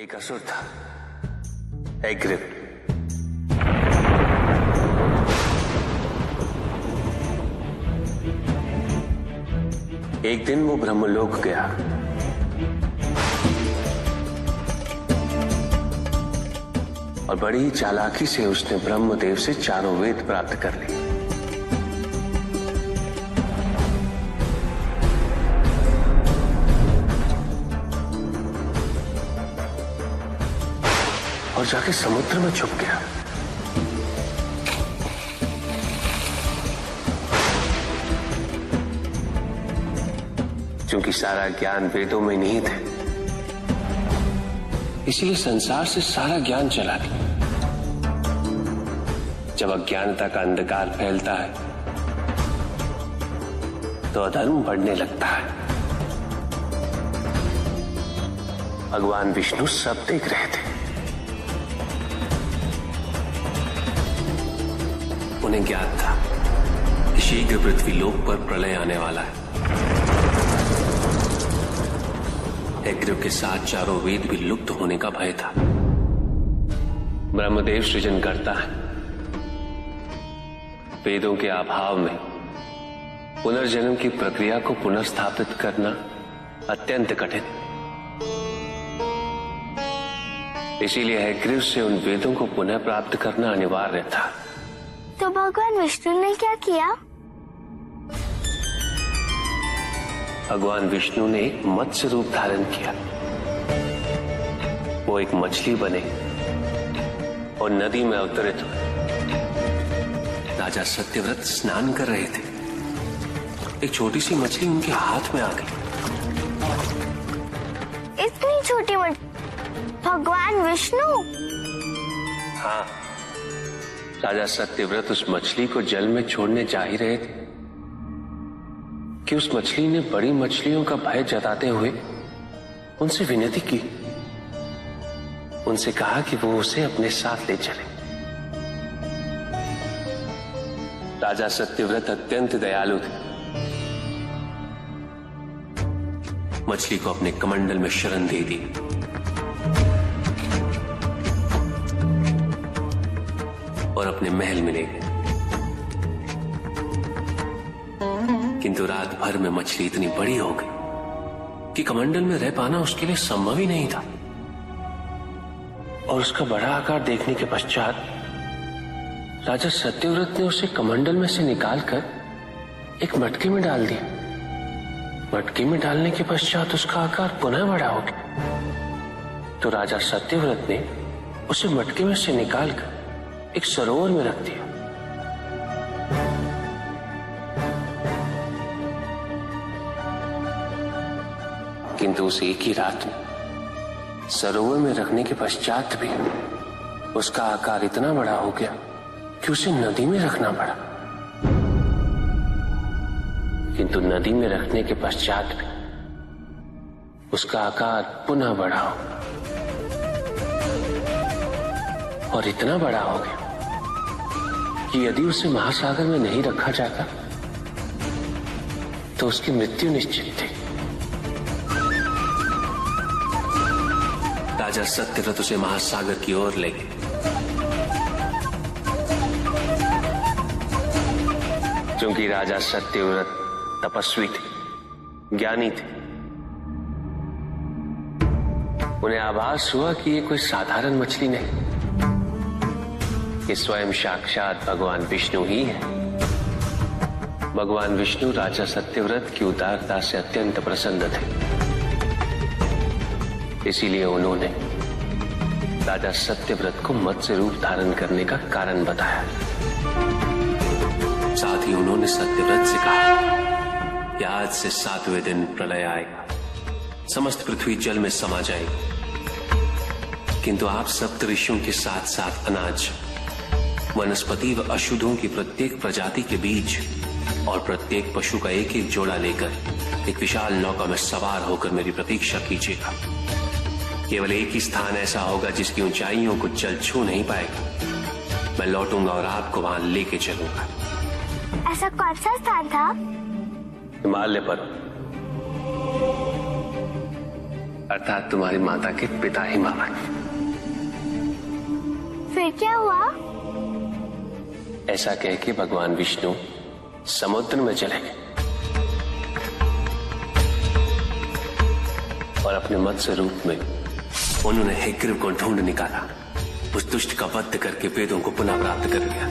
एक असुर था, एग्रिव। एक दिन वो ब्रह्मलोक गया। और बड़ी ही चालाकी से उसने ब्रह्मदेव से चारों वेद प्राप्त कर लिए। और जाके समुद्र में छुप गया। क्योंकि सारा ज्ञान वेदों में नहीं थे, इसीलिए संसार से सारा ज्ञान चला गया। जब अज्ञानता का अंधकार फैलता है तो अधर्म बढ़ने लगता है। भगवान विष्णु सब देख रहे थे। उन्हें ज्ञात था कि शीघ्र पृथ्वी लोक पर प्रलय आने वाला है। एग्रिव के साथ चारों वेद भी लुप्त होने का भय था। ब्रह्मदेव सृजन करता है। वेदों के अभाव में पुनर्जन्म की प्रक्रिया को पुनर्स्थापित करना अत्यंत कठिन। इसीलिए एग्रिव से उन वेदों को पुनः प्राप्त करना अनिवार्य था। तो भगवान विष्णु ने क्या किया? भगवान विष्णु ने एक मत्स्य रूप धारण किया। वो एक मछली बने और नदी में अवतरित हुए। राजा सत्यव्रत स्नान कर रहे थे। एक छोटी सी मछली उनके हाथ में आ गई। इतनी छोटी मछली? भगवान विष्णु? हाँ, राजा सत्यव्रत उस मछली को जल में छोड़ने जा ही रहे थे कि उस मछली ने बड़ी मछलियों का भय जताते हुए उनसे विनती की। उनसे कहा कि वो उसे अपने साथ ले चले। राजा सत्यव्रत अत्यंत दयालु थे। मछली को अपने कमंडल में शरण दे दी और अपने महल में ले गए। किंतु रात भर में मछली इतनी बड़ी हो गई कि कमंडल में रह पाना उसके लिए संभव ही नहीं था। और उसका बड़ा आकार देखने के पश्चात राजा सत्यव्रत ने उसे कमंडल में से निकालकर एक मटके में डाल दिया। मटके में डालने के पश्चात उसका आकार पुनः बड़ा हो गया। तो राजा सत्यव्रत ने उसे मटके में से निकालकर एक सरोवर में रख दिया। किंतु उस एक ही रात में सरोवर में रखने के पश्चात भी उसका आकार इतना बड़ा हो गया कि उसे नदी में रखना पड़ा। किंतु नदी में रखने के पश्चात भी उसका आकार पुनः बड़ा हो और इतना बड़ा हो गया कि यदि उसे महासागर में नहीं रखा जाता तो उसकी मृत्यु निश्चित थी। राजा सत्यव्रत उसे महासागर की ओर ले गए। क्योंकि राजा सत्यव्रत तपस्वी थे, ज्ञानी थे, उन्हें आभास हुआ कि ये कोई साधारण मछली नहीं, ये स्वयं साक्षात भगवान विष्णु ही है। भगवान विष्णु राजा सत्यव्रत की उदारता से अत्यंत प्रसन्न थे। इसीलिए उन्होंने राजा सत्यव्रत को मत्स्य रूप धारण करने का कारण बताया। साथ ही उन्होंने सत्यव्रत से कहा कि आज से 7वें दिन प्रलय आएगा, समस्त पृथ्वी जल में समा जाएगी। किंतु आप सप्त ऋषियों के साथ साथ अनाज, वनस्पति व अशुद्धों की प्रत्येक प्रजाति के बीज और प्रत्येक पशु का एक एक जोड़ा लेकर एक विशाल नौका में सवार होकर मेरी प्रतीक्षा कीजिएगा। केवल एक ही स्थान ऐसा होगा जिसकी ऊंचाइयों को जल छू नहीं पाएगा। मैं लौटूंगा और आपको वहां लेके चलूंगा। ऐसा कौन सा स्थान था? हिमालय पर। अर्थात तुम्हारी माता के पिता हिमावन। फिर क्या हुआ? ऐसा कह के भगवान विष्णु समुद्र में चले गए और अपने मत्स्य रूप में उन्होंने हिग्रीव को ढूंढ निकाला। उस दुष्ट का वध करके वेदों को पुनः प्राप्त कर लिया।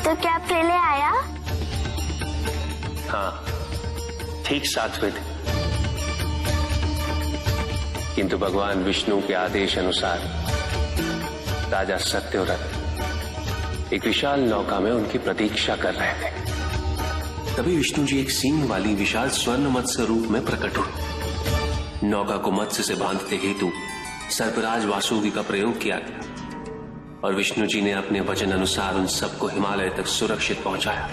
तो क्या प्रलय आया? हाँ, ठीक 7 वेद। किंतु भगवान विष्णु के आदेश अनुसार राजा सत्यव्रत एक विशाल नौका में उनकी प्रतीक्षा कर रहे थे। तभी विष्णु जी एक सींग वाली विशाल स्वर्ण मत्स्य रूप में प्रकट हुए। नौका को मत्स्य से बांधते हेतु सर्पराज वासुकी का प्रयोग किया गया और विष्णु जी ने अपने वचन अनुसार उन सबको हिमालय तक सुरक्षित पहुंचाया,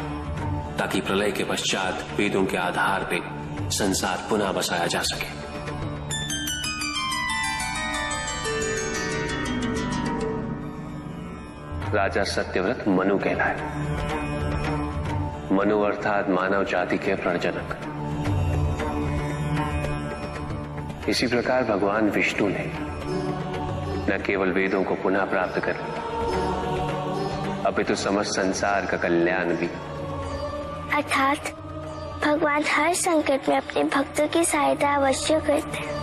ताकि प्रलय के पश्चात वेदों के आधार पर संसार पुनः बसाया जा सके। राजा सत्यव्रत मनु कहलाए। मनु अर्थात मानव जाति के प्रजनक। इसी प्रकार भगवान विष्णु ने न केवल वेदों को पुनः प्राप्त कर लिया, अपितु समस्त संसार का कल्याण भी। अर्थात भगवान हर संकट में अपने भक्तों की सहायता अवश्य करते हैं।